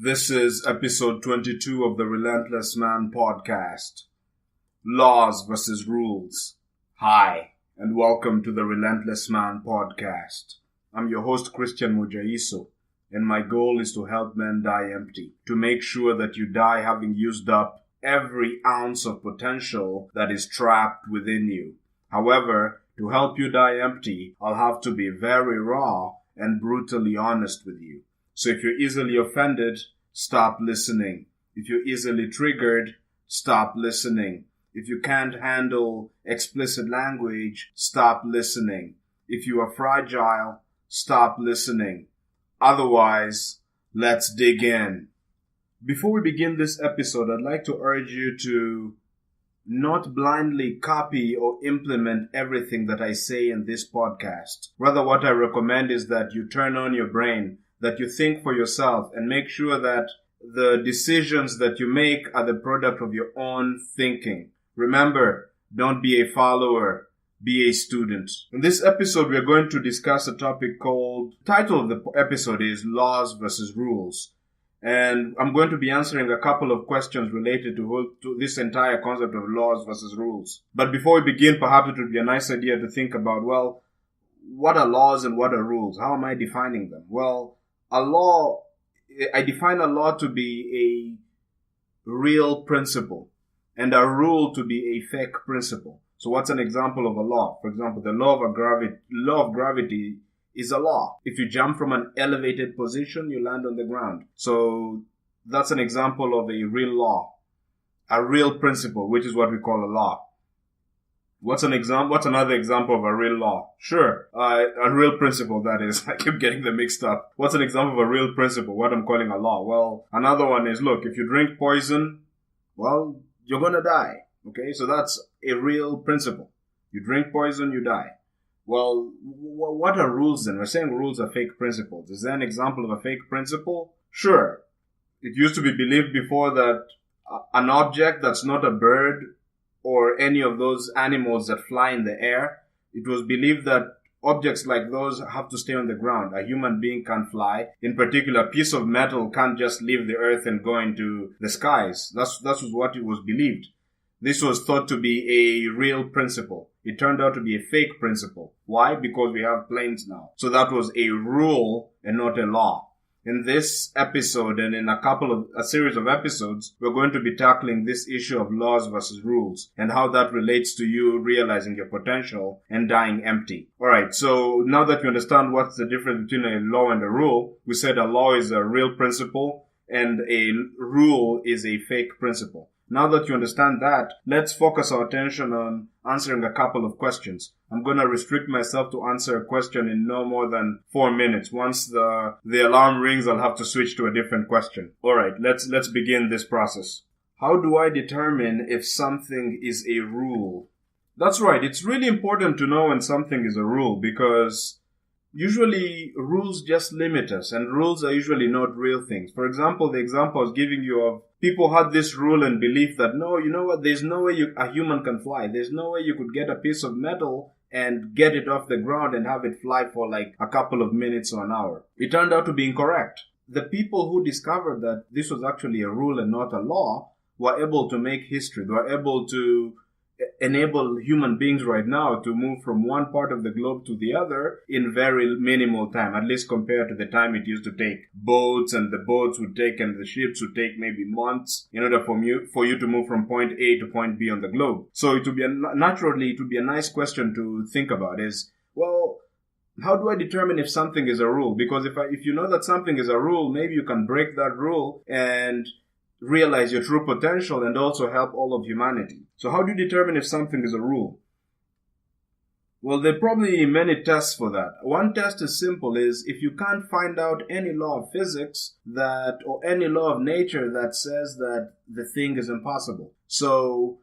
This is episode 22 of the Relentless Man podcast. Laws versus rules. Hi, and welcome to the Relentless Man podcast. I'm your host, Christian Mujaiso, and my goal is to help men die empty, to make sure that you die having used up every ounce of potential that is trapped within you. However, to help you die empty, I'll have to be very raw and brutally honest with you. So if you're easily offended, stop listening. If you're easily triggered, stop listening. If you can't handle explicit language, stop listening. If you are fragile, stop listening. Otherwise, let's dig in. Before we begin this episode, I'd like to urge you to not blindly copy or implement everything that I say in this podcast. Rather, what I recommend is that you turn on your brain, that you think for yourself, and make sure that the decisions that you make are the product of your own thinking. Remember, don't be a follower, be a student. In this episode, we are going to discuss a topic called, the title of the episode is Laws versus Rules. And I'm going to be answering a couple of questions related to this entire concept of laws versus rules. But before we begin, perhaps it would be a nice idea to think about, well, what are laws and what are rules? How am I defining them? Well, I define a law to be a real principle and a rule to be a fake principle. So what's an example of a law? For example, the law of gravity is a law. If you jump from an elevated position, you land on the ground. So that's an example of a real law, a real principle, which is what we call a law. What's another example of a real law? Sure, a real principle, that is. I keep getting them mixed up. What's an example of a real principle? What I'm calling a law? Well, another one is, look, if you drink poison, well, you're gonna die. Okay, so that's a real principle. You drink poison, you die. Well, what are rules then? We're saying rules are fake principles. Is there an example of a fake principle? Sure. It used to be believed before that an object that's not a bird or any of those animals that fly in the air, it was believed that objects like those have to stay on the ground. A human being can't fly. In particular, a piece of metal can't just leave the earth and go into the skies. That was what it was believed. This was thought to be a real principle. It turned out to be a fake principle. Why? Because we have planes now. So that was a rule and not a law. In this episode and in a series of episodes, we're going to be tackling this issue of laws versus rules and how that relates to you realizing your potential and dying empty. Alright, so now that you understand what's the difference between a law and a rule, we said a law is a real principle and a rule is a fake principle. Now that you understand that, let's focus our attention on answering a couple of questions. I'm going to restrict myself to answer a question in no more than 4 minutes. Once the alarm rings, I'll have to switch to a different question. Alright, let's begin this process. How do I determine if something is a rule? That's right, it's really important to know when something is a rule because usually rules just limit us and rules are usually not real things. For example, the example I was giving you of people had this rule and belief that, no, you know what, there's no way a human can fly. There's no way you could get a piece of metal and get it off the ground and have it fly for like a couple of minutes or an hour. It turned out to be incorrect. The people who discovered that this was actually a rule and not a law were able to make history. They were able to enable human beings right now to move from one part of the globe to the other in very minimal time, at least compared to the time it used to take boats, and the boats would take and the ships would take maybe months in order for you to move from point A to point B on the globe. So it would be a nice question to think about is, well, how do I determine if something is a rule? Because if you know that something is a rule, maybe you can break that rule and realize your true potential and also help all of humanity. So how do you determine if something is a rule? Well, there are probably many tests for that. One test is simple, is if you can't find out any law of physics or any law of nature that says that the thing is impossible. So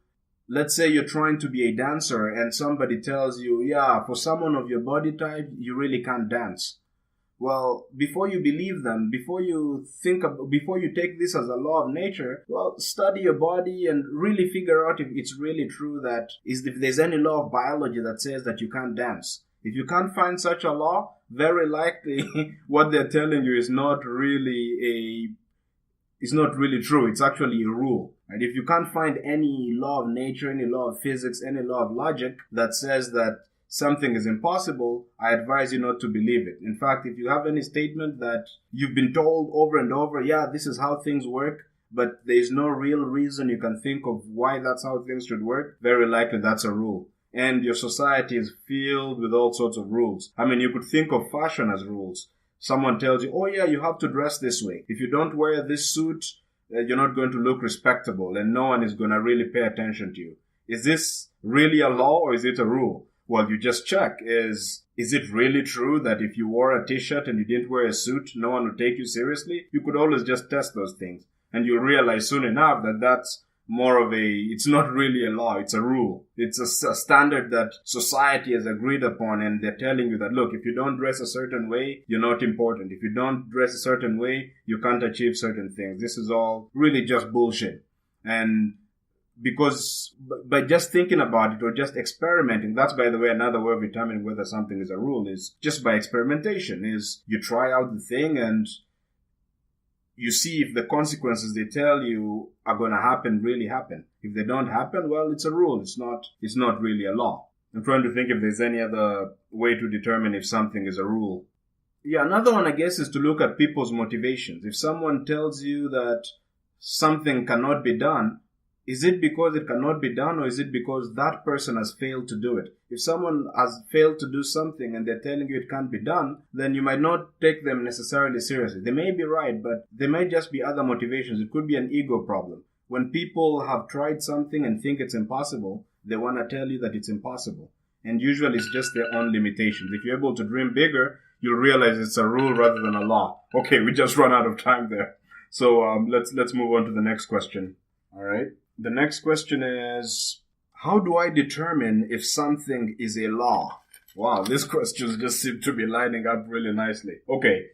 let's say you're trying to be a dancer and somebody tells you, yeah, for someone of your body type, you really can't dance. Well, before you believe them, before you take this as a law of nature, well, study your body and really figure out if it's really true if there's any law of biology that says that you can't dance. If you can't find such a law, very likely what they're telling you is not really is not really true. It's actually a rule. And if you can't find any law of nature, any law of physics, any law of logic that says that something is impossible, I advise you not to believe it. In fact, if you have any statement that you've been told over and over, yeah, this is how things work, but there's no real reason you can think of why that's how things should work, very likely that's a rule. And your society is filled with all sorts of rules. I mean, you could think of fashion as rules. Someone tells you, oh yeah, you have to dress this way. If you don't wear this suit, you're not going to look respectable and no one is going to really pay attention to you. Is this really a law or is it a rule? Well, you just check. Is it really true that if you wore a t-shirt and you didn't wear a suit, no one would take you seriously? You could always just test those things. And you'll realize soon enough that that's more of it's not really a law, it's a rule. It's a standard that society has agreed upon, and they're telling you that, look, if you don't dress a certain way, you're not important. If you don't dress a certain way, you can't achieve certain things. This is all really just bullshit. And because by just thinking about it or just experimenting, that's, by the way, another way of determining whether something is a rule, is just by experimentation. Is you try out the thing and you see if the consequences they tell you are going to happen really happen. If they don't happen, well, it's a rule. It's not really a law. I'm trying to think if there's any other way to determine if something is a rule. Yeah, another one, I guess, is to look at people's motivations. If someone tells you that something cannot be done, is it because it cannot be done, or is it because that person has failed to do it? If someone has failed to do something and they're telling you it can't be done, then you might not take them necessarily seriously. They may be right, but there might just be other motivations. It could be an ego problem. When people have tried something and think it's impossible, they want to tell you that it's impossible. And usually it's just their own limitations. If you're able to dream bigger, you'll realize it's a rule rather than a law. Okay, we just run out of time there. So let's move on to the next question. All right. The next question is, how do I determine if something is a law? Wow, these questions just seem to be lining up really nicely. Okay,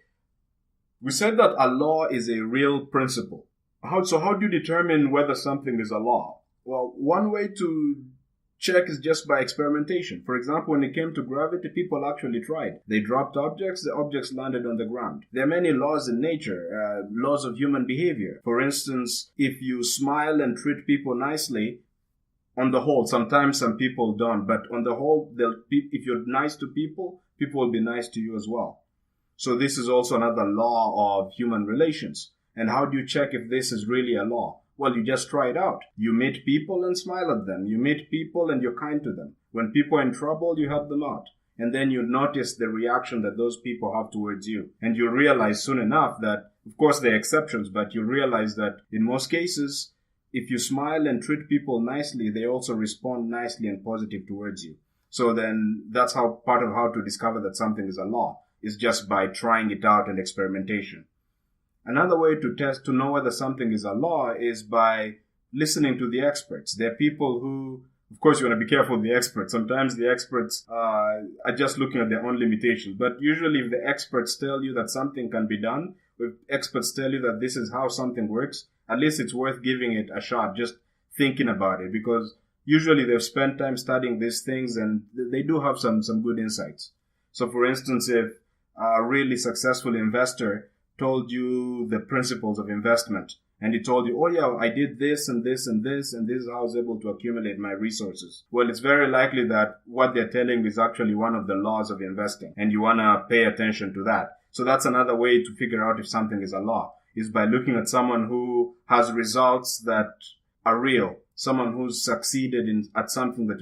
we said that a law is a real principle. How do you determine whether something is a law? Well, one way to check is just by experimentation. For example, when it came to gravity, people actually tried. They dropped objects, the objects landed on the ground. There are many laws in nature, laws of human behavior. For instance, if you smile and treat people nicely, on the whole, sometimes some people don't, but on the whole, if you're nice to people, people will be nice to you as well. So this is also another law of human relations. And how do you check if this is really a law? Well, you just try it out. You meet people and smile at them. You meet people and you're kind to them. When people are in trouble, you help them out. And then you notice the reaction that those people have towards you. And you realize soon enough that, of course, there are exceptions, but you realize that in most cases, if you smile and treat people nicely, they also respond nicely and positive towards you. So then that's part of how to discover that something is a law, is just by trying it out and experimentation. Another way to know whether something is a law is by listening to the experts. There are people who, of course, you want to be careful with the experts. Sometimes the experts are just looking at their own limitations. But usually if the experts tell you that something can be done, if experts tell you that this is how something works, at least it's worth giving it a shot, just thinking about it. Because usually they've spent time studying these things and they do have some good insights. So for instance, if a really successful investor told you the principles of investment, and he told you, oh yeah, I did this and this and this, and this is how I was able to accumulate my resources. Well, it's very likely that what they're telling you is actually one of the laws of investing, and you want to pay attention to that. So that's another way to figure out if something is a law, is by looking at someone who has results that are real, someone who's succeeded at something that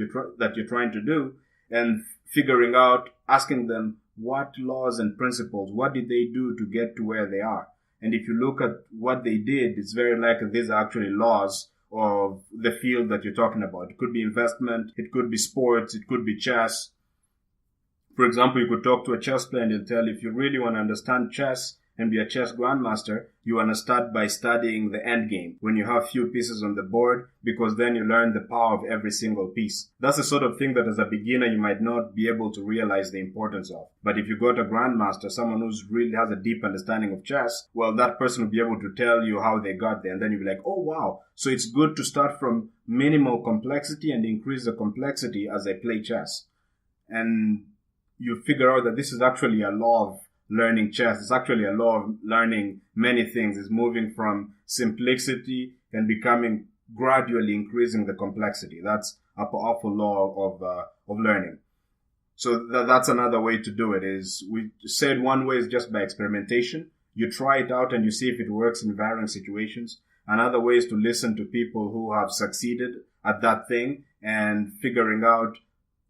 you're trying to do, and figuring out, asking them, what laws and principles, what did they do to get to where they are? And if you look at what they did, it's very likely these are actually laws of the field that you're talking about. It could be investment, it could be sports, it could be chess. For example, you could talk to a chess player and he'll tell you, if you really want to understand chess and be a chess grandmaster, you want to start by studying the end game when you have few pieces on the board, because then you learn the power of every single piece. That's the sort of thing that as a beginner you might not be able to realize the importance of. But if you go to a grandmaster, someone who's really has a deep understanding of chess, well, that person will be able to tell you how they got there. And then you'll be like, oh wow, so it's good to start from minimal complexity and increase the complexity as I play chess. And you figure out that this is actually a law learning chess. It's actually a law of learning many things. It's moving from simplicity and becoming gradually increasing the complexity. That's a powerful law of learning. So that's another way to do it. Is we said one way is just by experimentation. You try it out and you see if it works in varying situations. Another way is to listen to people who have succeeded at that thing and figuring out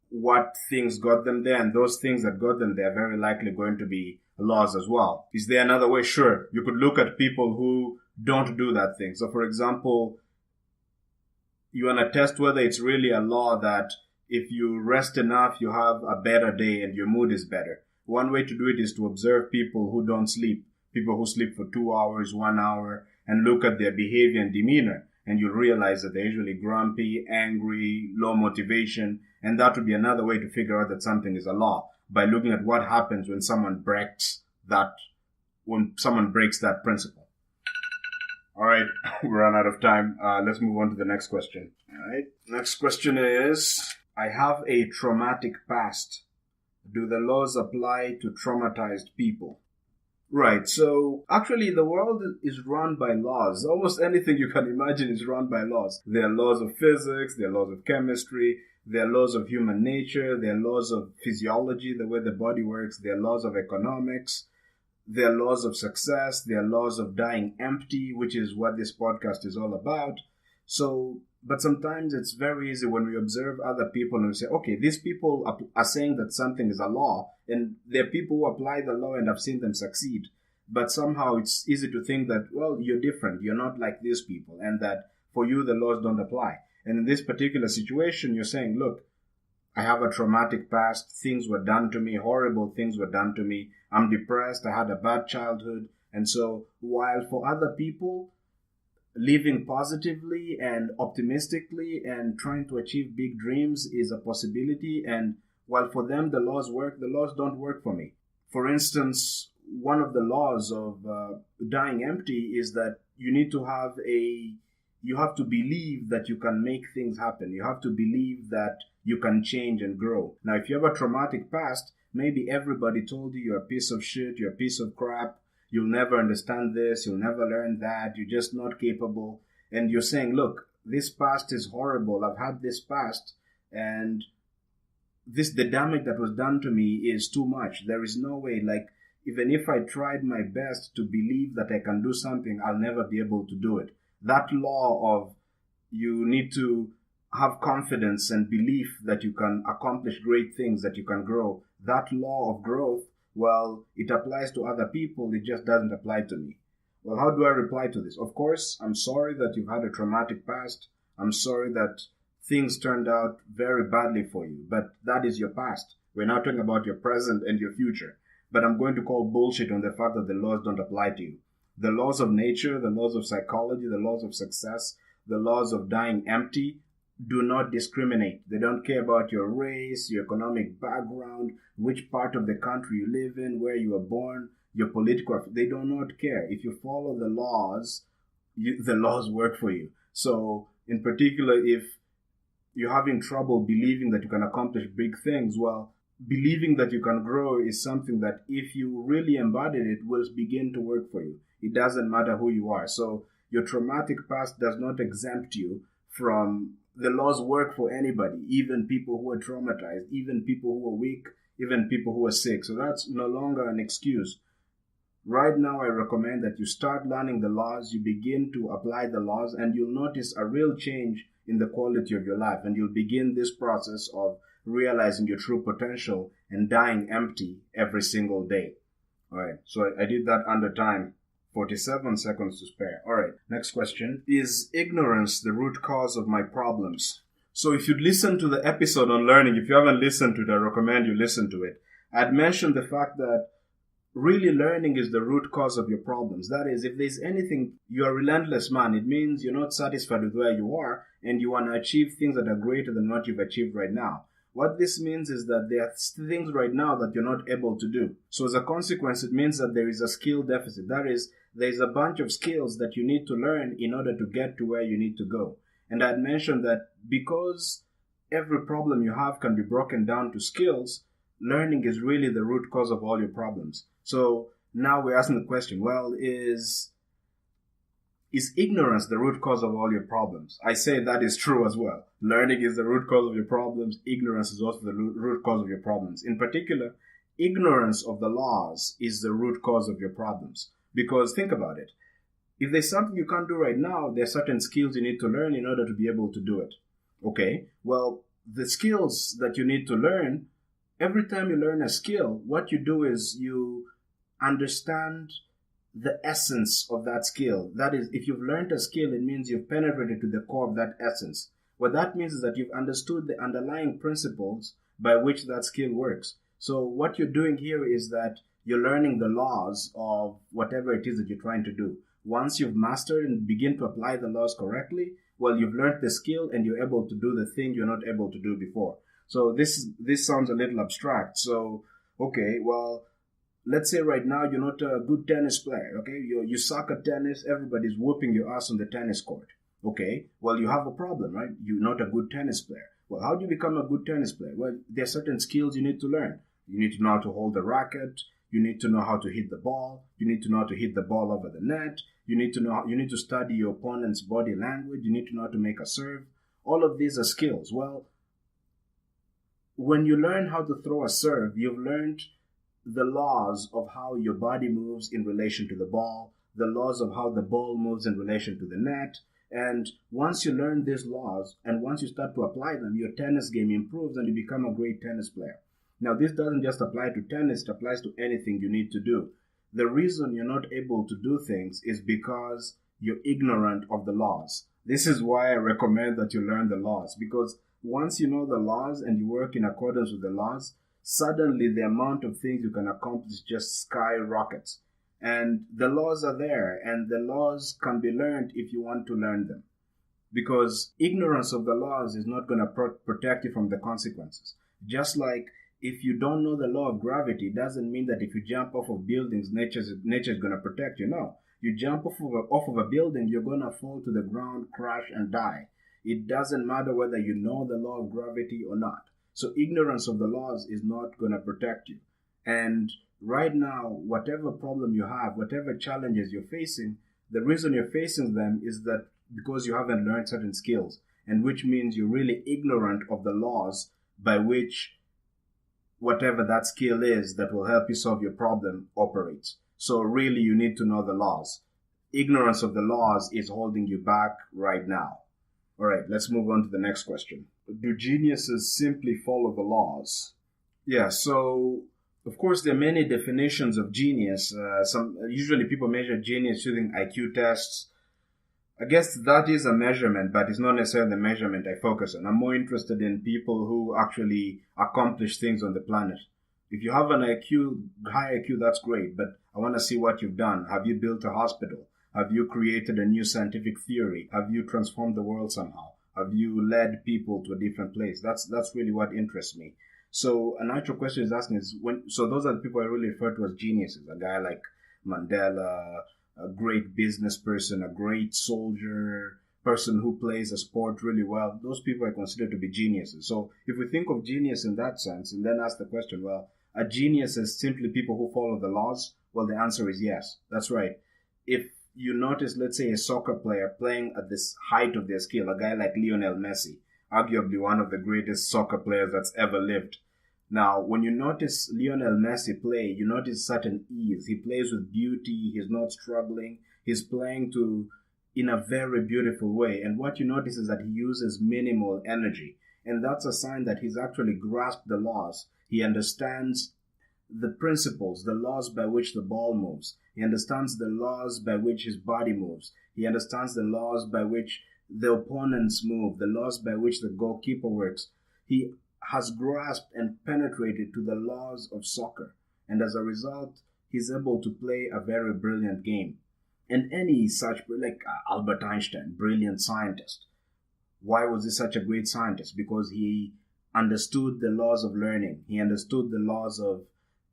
what things got them there, and those things that got them there are very likely going to be laws as well. Is there another way? Sure. You could look at people who don't do that thing. So for example, you want to test whether it's really a law that if you rest enough, you have a better day and your mood is better. One way to do it is to observe people who don't sleep, people who sleep for 2 hours, 1 hour, and look at their behavior and demeanor. And you'll realize that they're usually grumpy, angry, low motivation. And that would be another way to figure out that something is a law, by looking at what happens when someone breaks that principle. All right, we run out of time. Let's move on to the next question. All right, next question is, I have a traumatic past. Do the laws apply to traumatized people? Right, so actually the world is run by laws. Almost anything you can imagine is run by laws. There are laws of physics, there are laws of chemistry, there are laws of human nature, there are laws of physiology, the way the body works, there are laws of economics, there are laws of success, there are laws of dying empty, which is what this podcast is all about. So, but sometimes it's very easy when we observe other people and we say, okay, these people are saying that something is a law, and there are people who apply the law and I've seen them succeed. But somehow it's easy to think that, well, you're different, you're not like these people, and that for you the laws don't apply. And in this particular situation, you're saying, look, I have a traumatic past, things were done to me, horrible things were done to me, I'm depressed, I had a bad childhood. And so while for other people, living positively and optimistically and trying to achieve big dreams is a possibility, and while for them the laws work, the laws don't work for me. For instance, one of the laws of dying empty is that you have to believe that you can make things happen. You have to believe that you can change and grow. Now, if you have a traumatic past, maybe everybody told you you're a piece of shit, you're a piece of crap, you'll never understand this, you'll never learn that, you're just not capable. And you're saying, look, this past is horrible, I've had this past, and the damage that was done to me is too much. There is no way, like, even if I tried my best to believe that I can do something, I'll never be able to do it. That law of you need to have confidence and belief that you can accomplish great things, that you can grow, that law of growth, well, it applies to other people, it just doesn't apply to me. Well, how do I reply to this? Of course, I'm sorry that you've had a traumatic past. I'm sorry that things turned out very badly for you, but that is your past. We're now talking about your present and your future. But I'm going to call bullshit on the fact that the laws don't apply to you. The laws of nature, the laws of psychology, the laws of success, the laws of dying empty do not discriminate. They don't care about your race, your economic background, which part of the country you live in, where you were born, your political. They do not care. If you follow the laws, the laws work for you. So, in particular, if you're having trouble believing that you can accomplish big things, well, believing that you can grow is something that if you really embodied it will begin to work for you. It doesn't matter who you are. So your traumatic past does not exempt you from the laws. Work for anybody, even people who are traumatized, even people who are weak, even people who are sick. So that's no longer an excuse. Right now, I recommend that you start learning the laws, you begin to apply the laws, and you'll notice a real change in the quality of your life. And you'll begin this process of realizing your true potential and dying empty every single day. All right, so I did that under time. 47 seconds to spare. All right, next question. Is ignorance the root cause of my problems? So if you'd listen to the episode on learning, if you haven't listened to it, I recommend you listen to it. I'd mentioned the fact that really learning is the root cause of your problems. That is, if there's anything, you're a relentless man. It means you're not satisfied with where you are and you want to achieve things that are greater than what you've achieved right now. What this means is that there are things right now that you're not able to do. So as a consequence, it means that there is a skill deficit. That is, there's a bunch of skills that you need to learn in order to get to where you need to go. And I'd mentioned that because every problem you have can be broken down to skills, learning is really the root cause of all your problems. So now we're asking the question, well, is ignorance the root cause of all your problems? I say that is true as well. Learning is the root cause of your problems. Ignorance is also the root cause of your problems. In particular, ignorance of the laws is the root cause of your problems. Because think about it. If there's something you can't do right now, there are certain skills you need to learn in order to be able to do it. Okay? Well, the skills that you need to learn, every time you learn a skill, what you do is you understand the essence of that skill. That is, if you've learned a skill, it means you've penetrated to the core of that essence. What that means is that you've understood the underlying principles by which that skill works. So what you're doing here is that you're learning the laws of whatever it is that you're trying to do. Once you've mastered and begin to apply the laws correctly, well, you've learned the skill and you're able to do the thing you're not able to do before. So this sounds a little abstract. So, okay, well, let's say right now you're not a good tennis player, okay? You suck at tennis, everybody's whooping your ass on the tennis court. Okay, well, you have a problem, right? You're not a good tennis player. Well, how do you become a good tennis player? Well, there are certain skills you need to learn. You need to know how to hold the racket. You need to know how to hit the ball. You need to know how to hit the ball over the net. You need to study your opponent's body language. You need to know how to make a serve. All of these are skills. Well, when you learn how to throw a serve, you've learned the laws of how your body moves in relation to the ball, the laws of how the ball moves in relation to the net. And once you learn these laws and once you start to apply them, your tennis game improves and you become a great tennis player. Now, this doesn't just apply to tennis, it applies to anything you need to do. The reason you're not able to do things is because you're ignorant of the laws. This is why I recommend that you learn the laws, because once you know the laws and you work in accordance with the laws, suddenly the amount of things you can accomplish just skyrockets. And the laws are there, and the laws can be learned if you want to learn them. Because ignorance of the laws is not going to protect you from the consequences. Just like if you don't know the law of gravity, it doesn't mean that if you jump off of buildings, nature is going to protect you. No. You jump off of a building, you're going to fall to the ground, crash, and die. It doesn't matter whether you know the law of gravity or not. So ignorance of the laws is not going to protect you. And right now, whatever problem you have, whatever challenges you're facing, the reason you're facing them is that because you haven't learned certain skills, and which means you're really ignorant of the laws by which whatever that skill is that will help you solve your problem operates. So really, you need to know the laws. Ignorance of the laws is holding you back right now. All right, let's move on to the next question. Do geniuses simply follow the laws? Yeah, so of course there are many definitions of genius. Usually people measure genius using IQ tests. I guess that is a measurement, but it's not necessarily the measurement I focus on. I'm more interested in people who actually accomplish things on the planet. If you have an high IQ, that's great, but I want to see what you've done. Have you built a hospital? Have you created a new scientific theory? Have you transformed the world somehow? Have you led people to a different place? That's really what interests me. So a natural question is asking is so those are the people I really refer to as geniuses. A guy like Mandela, a great business person, a great soldier, person who plays a sport really well. Those people I consider to be geniuses. So if we think of genius in that sense and then ask the question, well, are geniuses simply people who follow the laws? Well, the answer is yes. That's right. If you notice, let's say, a soccer player playing at this height of their skill, a guy like Lionel Messi, arguably one of the greatest soccer players that's ever lived. Now, when you notice Lionel Messi play, you notice certain ease. He plays with beauty. He's not struggling. He's playing in a very beautiful way. And what you notice is that he uses minimal energy. And that's a sign that he's actually grasped the laws. He understands the principles, the laws by which the ball moves. He understands the laws by which his body moves. He understands the laws by which the opponents move, the laws by which the goalkeeper works. He has grasped and penetrated to the laws of soccer. And as a result, he's able to play a very brilliant game. And any such, like Albert Einstein, brilliant scientist. Why was he such a great scientist? Because he understood the laws of learning. He understood the laws of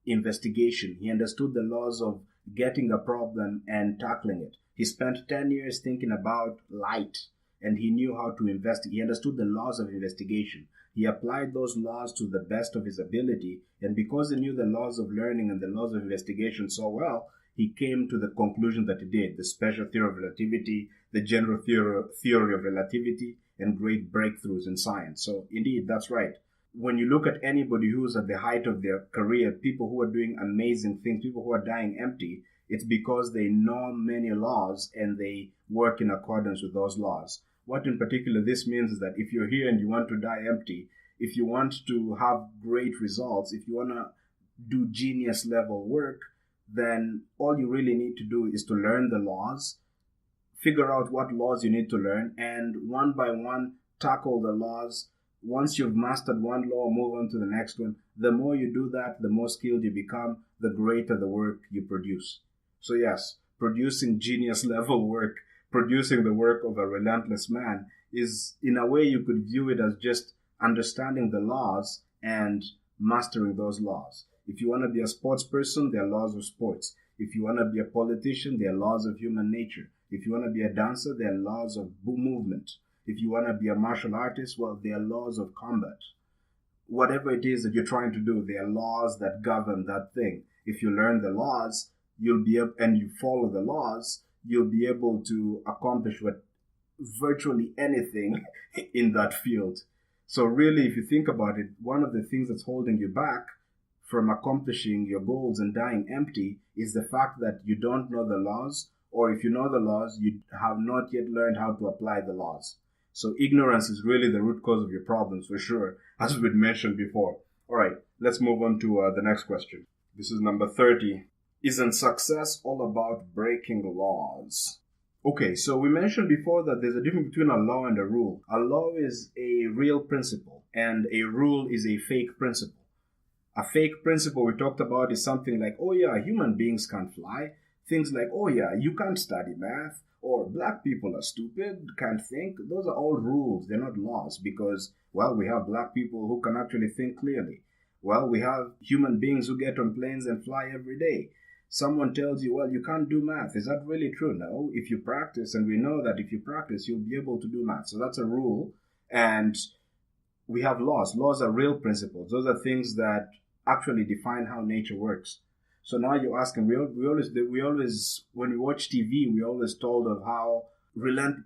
investigation. He understood the laws of getting a problem and tackling it. He spent 10 years thinking about light, and he knew how to investigate. He understood the laws of investigation. He applied those laws to the best of his ability, and because he knew the laws of learning and the laws of investigation so well, he came to the conclusion that he did: the special theory of relativity, the general theory of relativity, and great breakthroughs in science. So indeed, that's right. When you look at anybody who's at the height of their career, people who are doing amazing things, people who are dying empty, it's because they know many laws and they work in accordance with those laws. What in particular this means is that if you're here and you want to die empty, if you want to have great results, if you want to do genius level work, then all you really need to do is to learn the laws, figure out what laws you need to learn, and one by one tackle the laws. Once you've mastered one law, move on to the next one. The more you do that, the more skilled you become, the greater the work you produce. So yes, producing genius level work, producing the work of a relentless man is, in a way, you could view it as just understanding the laws and mastering those laws. If you want to be a sports person, there are laws of sports. If you want to be a politician, there are laws of human nature. If you want to be a dancer, there are laws of movement. If you want to be a martial artist, well, there are laws of combat. Whatever it is that you're trying to do, there are laws that govern that thing. If you learn the laws, you'll be able, and you follow the laws, you'll be able to accomplish virtually anything in that field. So really, if you think about it, one of the things that's holding you back from accomplishing your goals and dying empty is the fact that you don't know the laws, or if you know the laws, you have not yet learned how to apply the laws. So ignorance is really the root cause of your problems, for sure, as we mentioned before. All right, let's move on to the next question. This is number 30. Isn't success all about breaking laws? Okay, so we mentioned before that there's a difference between a law and a rule. A law is a real principle, and a rule is a fake principle. A fake principle we talked about is something like, oh yeah, human beings can't fly. Things like, oh yeah, you can't study math, or black people are stupid, can't think. Those are all rules. They're not laws because, well, we have black people who can actually think clearly. Well, we have human beings who get on planes and fly every day. Someone tells you, well, you can't do math. Is that really true? No. If you practice, and we know that if you practice, you'll be able to do math. So that's a rule. And we have laws. Laws are real principles. Those are things that actually define how nature works. So now you're asking, we always, when we watch TV, we always told of how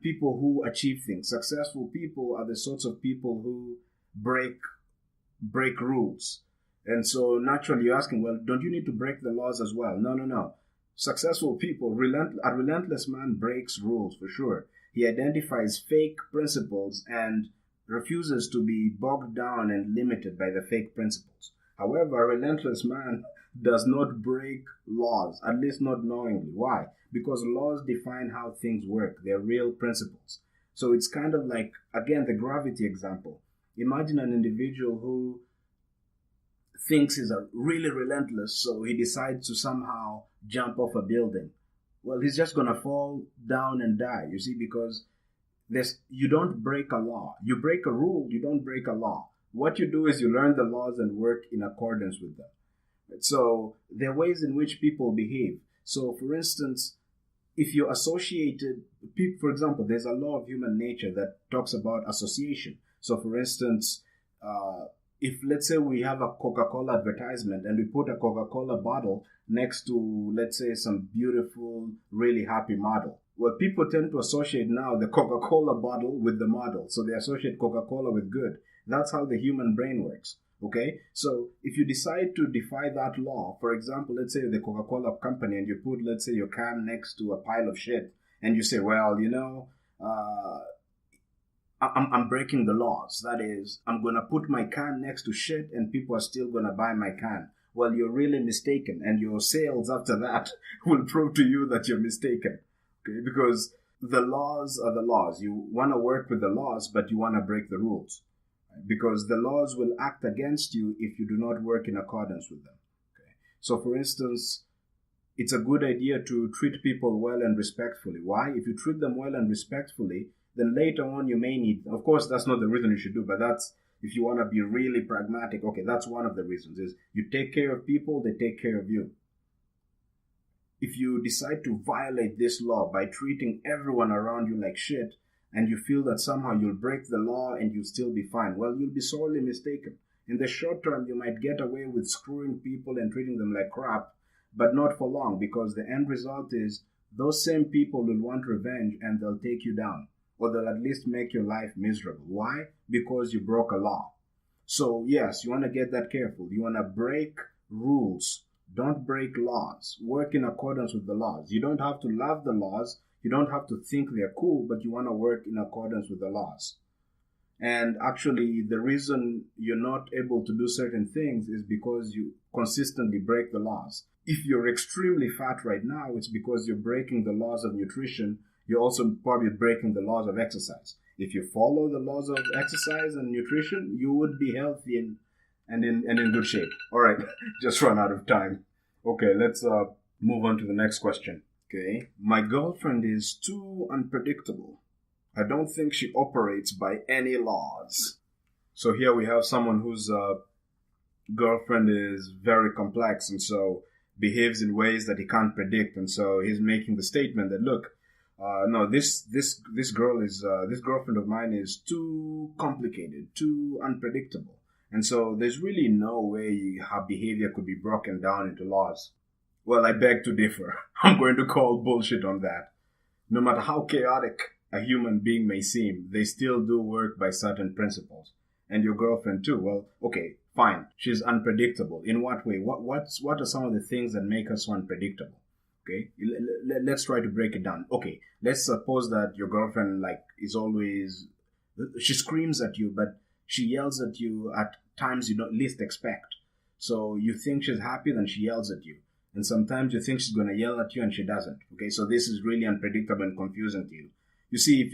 people who achieve things, successful people are the sorts of people who break rules. And so naturally you're asking, well, don't you need to break the laws as well? No. Successful people, a relentless man breaks rules for sure. He identifies fake principles and refuses to be bogged down and limited by the fake principles. However, a relentless man does not break laws, at least not knowingly. Why? Because laws define how things work. They're real principles. So it's kind of like, again, the gravity example. Imagine an individual who thinks he's really relentless, so he decides to somehow jump off a building. Well, he's just going to fall down and die, you see, because you don't break a law. You break a rule, you don't break a law. What you do is you learn the laws and work in accordance with them. So there are ways in which people behave. So for instance, if you're associated, for example, there's a law of human nature that talks about association. So for instance, if let's say we have a Coca-Cola advertisement and we put a Coca-Cola bottle next to, let's say, some beautiful, really happy model. Well, people tend to associate now the Coca-Cola bottle with the model. So they associate Coca-Cola with good. That's how the human brain works. Okay, so if you decide to defy that law, for example, let's say the Coca-Cola company, and you put, let's say, your can next to a pile of shit, and you say, well, I'm breaking the laws. That is, I'm going to put my can next to shit, and people are still going to buy my can. Well, you're really mistaken, and your sales after that will prove to you that you're mistaken. Okay, because the laws are the laws. You want to work with the laws, but you want to break the rules. Because the laws will act against you if you do not work in accordance with them. Okay? So, for instance, it's a good idea to treat people well and respectfully. Why? If you treat them well and respectfully, then later on you may need, of course, that's not the reason you should do, but that's, if you want to be really pragmatic, okay, that's one of the reasons, is you take care of people, they take care of you. If you decide to violate this law by treating everyone around you like shit, and you feel that somehow you'll break the law and you'll still be fine, well, you'll be sorely mistaken. In the short term, you might get away with screwing people and treating them like crap, but not for long, because the end result is those same people will want revenge and they'll take you down, or they'll at least make your life miserable. Why? Because you broke a law. So yes, you want to get that careful. You want to break rules. Don't break laws. Work in accordance with the laws. You don't have to love the laws. You don't have to think they're cool, but you want to work in accordance with the laws. And actually, the reason you're not able to do certain things is because you consistently break the laws. If you're extremely fat right now, it's because you're breaking the laws of nutrition. You're also probably breaking the laws of exercise. If you follow the laws of exercise and nutrition, you would be healthy and in good shape. All right, just run out of time. Okay, let's move on to the next question. Okay, my girlfriend is too unpredictable. I don't think she operates by any laws. So here we have someone whose girlfriend is very complex and so behaves in ways that he can't predict. And so he's making the statement that, look, no, this girlfriend of mine is too complicated, too unpredictable. And so there's really no way her behavior could be broken down into laws. Well, I beg to differ. I'm going to call bullshit on that. No matter how chaotic a human being may seem, they still do work by certain principles. And your girlfriend too. Well, okay, fine. She's unpredictable. In what way? What are some of the things that make her so unpredictable? Okay, let's try to break it down. Okay, let's suppose that your girlfriend is always, she screams at you, but she yells at you at times you don't least expect. So you think she's happy, then she yells at you. And sometimes you think she's going to yell at you and she doesn't. Okay, so this is really unpredictable and confusing to you. You see,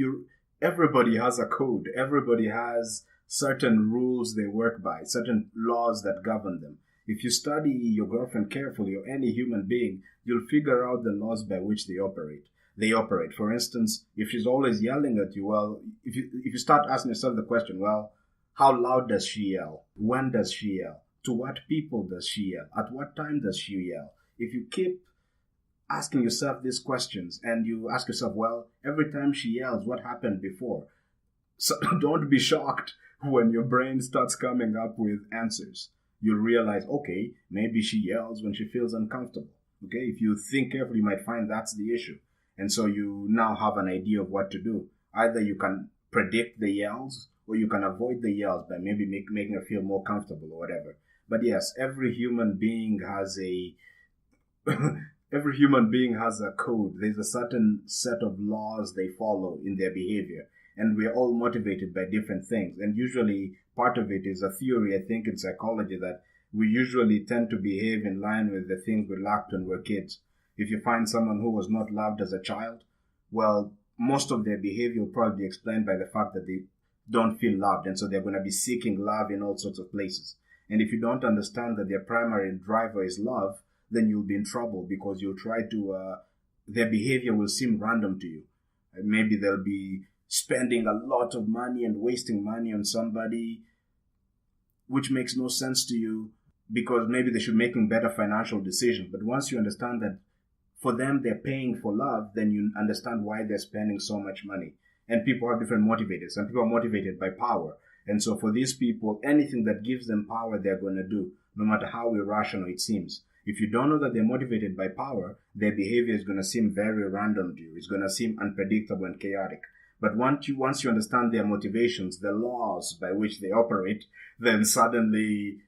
everybody has a code. Everybody has certain rules they work by, certain laws that govern them. If you study your girlfriend carefully, or any human being, you'll figure out the laws by which they operate. For instance, if she's always yelling at you, well, if you start asking yourself the question, well, how loud does she yell? When does she yell? To what people does she yell? At what time does she yell? If you keep asking yourself these questions and you ask yourself, well, every time she yells, what happened before? So don't be shocked when your brain starts coming up with answers. You'll realize, okay, maybe she yells when she feels uncomfortable. Okay, if you think carefully, you might find that's the issue. And so you now have an idea of what to do. Either you can predict the yells, or you can avoid the yells by maybe making her feel more comfortable or whatever. But yes, every human being has a code. There's a certain set of laws they follow in their behavior. And we're all motivated by different things. And usually part of it is a theory, I think, in psychology that we usually tend to behave in line with the things we lacked when we were kids. If you find someone who was not loved as a child, well, most of their behavior will probably be explained by the fact that they don't feel loved. And so they're going to be seeking love in all sorts of places. And if you don't understand that their primary driver is love, then you'll be in trouble, because you'll try to, their behavior will seem random to you. Maybe they'll be spending a lot of money and wasting money on somebody, which makes no sense to you, because maybe they should be making better financial decisions. But once you understand that for them they're paying for love, then you understand why they're spending so much money. And people have different motivators. Some people are motivated by power. And so for these people, anything that gives them power, they're going to do, no matter how irrational it seems. If you don't know that they're motivated by power, their behavior is going to seem very random to you. It's going to seem unpredictable and chaotic. But once you understand their motivations, the laws by which they operate, then suddenly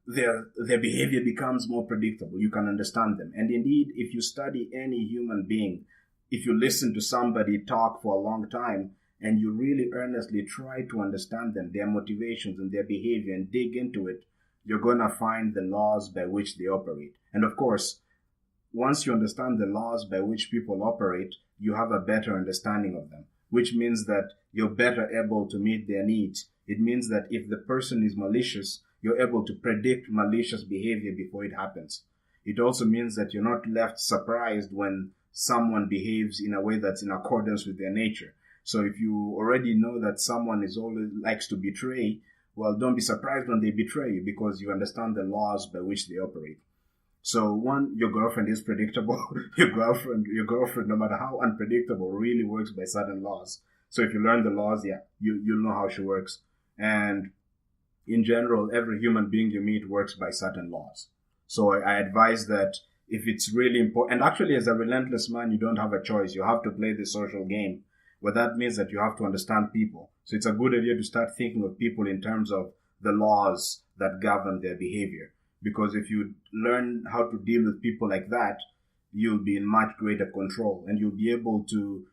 their behavior becomes more predictable. You can understand them. And indeed, if you study any human being, if you listen to somebody talk for a long time, and you really earnestly try to understand them, their motivations and their behavior, and dig into it, you're going to find the laws by which they operate. And of course, once you understand the laws by which people operate, you have a better understanding of them, which means that you're better able to meet their needs. It means that if the person is malicious, you're able to predict malicious behavior before it happens. It also means that you're not left surprised when someone behaves in a way that's in accordance with their nature. So if you already know that someone always likes to betray, well, don't be surprised when they betray you, because you understand the laws by which they operate. So one, your girlfriend is predictable. Your girlfriend, no matter how unpredictable, really works by certain laws. So if you learn the laws, yeah, you'll know how she works. And in general, every human being you meet works by certain laws. So I advise that if it's really important, and actually as a relentless man, you don't have a choice. You have to play the social game. Well, that means that you have to understand people. So it's a good idea to start thinking of people in terms of the laws that govern their behavior. Because if you learn how to deal with people like that, you'll be in much greater control and you'll be able to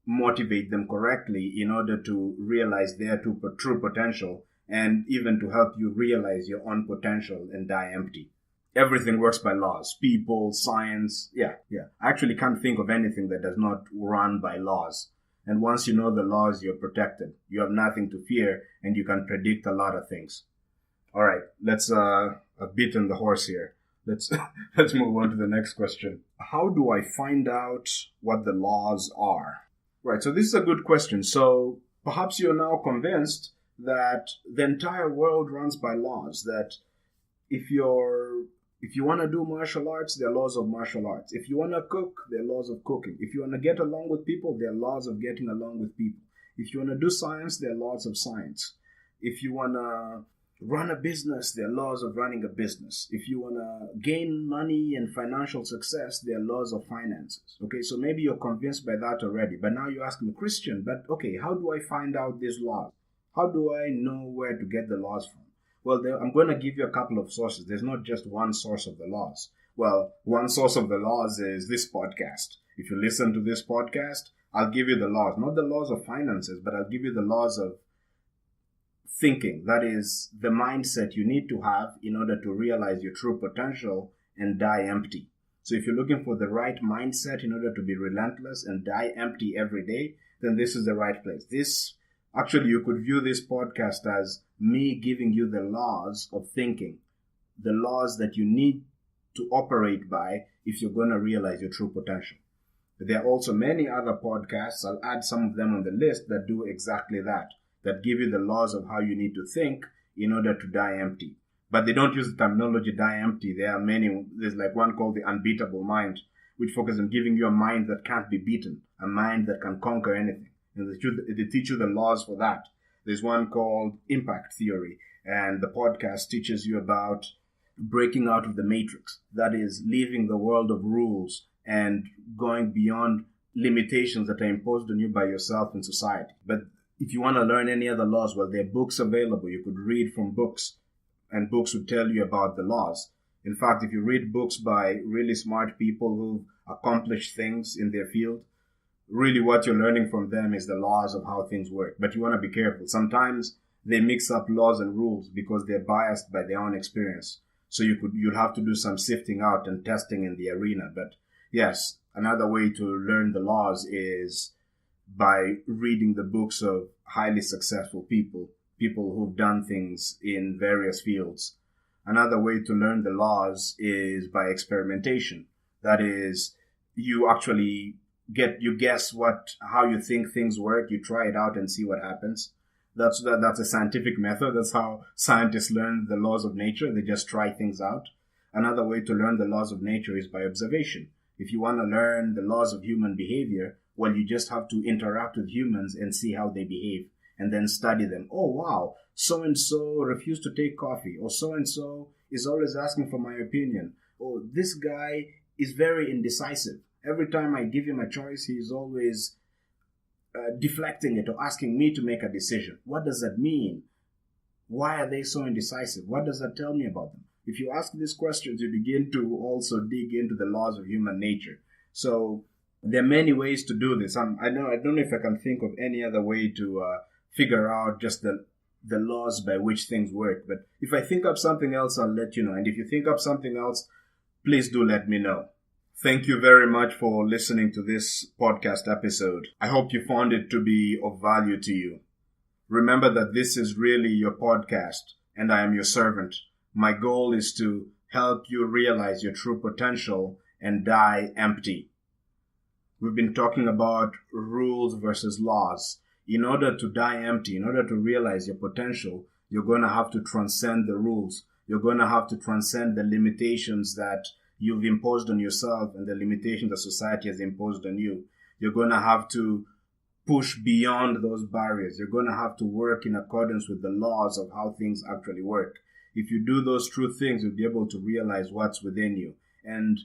motivate them correctly in order to realize their true potential and even to help you realize your own potential and die empty. Everything works by laws. People, science. Yeah. I actually can't think of anything that does not run by laws. And once you know the laws, you're protected. You have nothing to fear and you can predict a lot of things. All right. Let's beat on the horse here. Let's move on to the next question. How do I find out what the laws are? Right. So this is a good question. So perhaps you're now convinced that the entire world runs by laws, that if you want to do martial arts, there are laws of martial arts. If you want to cook, there are laws of cooking. If you want to get along with people, there are laws of getting along with people. If you want to do science, there are laws of science. If you want to run a business, there are laws of running a business. If you want to gain money and financial success, there are laws of finances. Okay, so maybe you're convinced by that already. But now you ask me, Christian, but okay, how do I find out these laws? How do I know where to get the laws from? Well, I'm going to give you a couple of sources. There's not just one source of the laws. Well, one source of the laws is this podcast. If you listen to this podcast, I'll give you the laws. Not the laws of finances, but I'll give you the laws of thinking. That is the mindset you need to have in order to realize your true potential and die empty. So if you're looking for the right mindset in order to be relentless and die empty every day, then this is the right place. Actually, you could view this podcast as me giving you the laws of thinking, the laws that you need to operate by if you're going to realize your true potential. There are also many other podcasts, I'll add some of them on the list, that do exactly that give you the laws of how you need to think in order to die empty. But they don't use the terminology die empty. There are many. There's like one called the Unbeatable Mind, which focuses on giving you a mind that can't be beaten, a mind that can conquer anything. And they teach you the laws for that. There's one called Impact Theory, and the podcast teaches you about breaking out of the matrix. That is, leaving the world of rules and going beyond limitations that are imposed on you by yourself and society. But if you want to learn any other laws, well, there are books available. You could read from books, and books would tell you about the laws. In fact, if you read books by really smart people who've accomplished things in their field, really what you're learning from them is the laws of how things work. But you want to be careful. Sometimes they mix up laws and rules because they're biased by their own experience. So you'll have to do some sifting out and testing in the arena. But yes, another way to learn the laws is by reading the books of highly successful people who've done things in various fields. Another way to learn the laws is by experimentation. That is, you actually you guess how you think things work. You try it out and see what happens. That's a scientific method. That's how scientists learn the laws of nature. They just try things out. Another way to learn the laws of nature is by observation. If you want to learn the laws of human behavior, well, you just have to interact with humans and see how they behave and then study them. Oh, wow, so-and-so refused to take coffee, or so-and-so is always asking for my opinion. Oh, this guy is very indecisive. Every time I give him a choice, he's always deflecting it or asking me to make a decision. What does that mean? Why are they so indecisive? What does that tell me about them? If you ask these questions, you begin to also dig into the laws of human nature. So there are many ways to do this. I don't know if I can think of any other way to figure out just the laws by which things work. But if I think of something else, I'll let you know. And if you think of something else, please do let me know. Thank you very much for listening to this podcast episode. I hope you found it to be of value to you. Remember that this is really your podcast, and I am your servant. My goal is to help you realize your true potential and die empty. We've been talking about rules versus laws. In order to die empty, in order to realize your potential, you're going to have to transcend the rules. You're going to have to transcend the limitations that you've imposed on yourself and the limitations that society has imposed on you. You're going to have to push beyond those barriers. You're going to have to work in accordance with the laws of how things actually work. If you do those true things, you'll be able to realize what's within you. And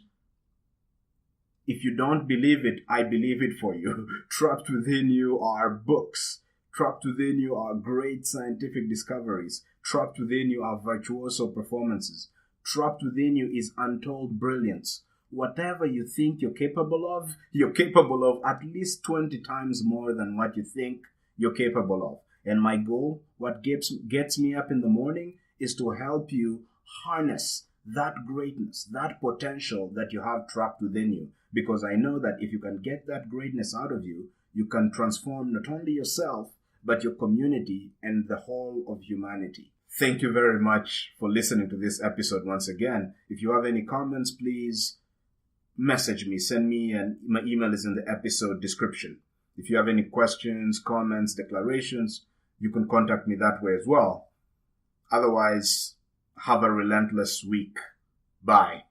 if you don't believe it, I believe it for you. Trapped within you are books. Trapped within you are great scientific discoveries. Trapped within you are virtuoso performances. Trapped within you is untold brilliance. Whatever you think you're capable of at least 20 times more than what you think you're capable of. And my goal, what gets me up in the morning, is to help you harness that greatness, that potential that you have trapped within you. Because I know that if you can get that greatness out of you, you can transform not only yourself, but your community and the whole of humanity. Thank you very much for listening to this episode once again. If you have any comments, please message me. Send me, and my email is in the episode description. If you have any questions, comments, declarations, you can contact me that way as well. Otherwise, have a relentless week. Bye.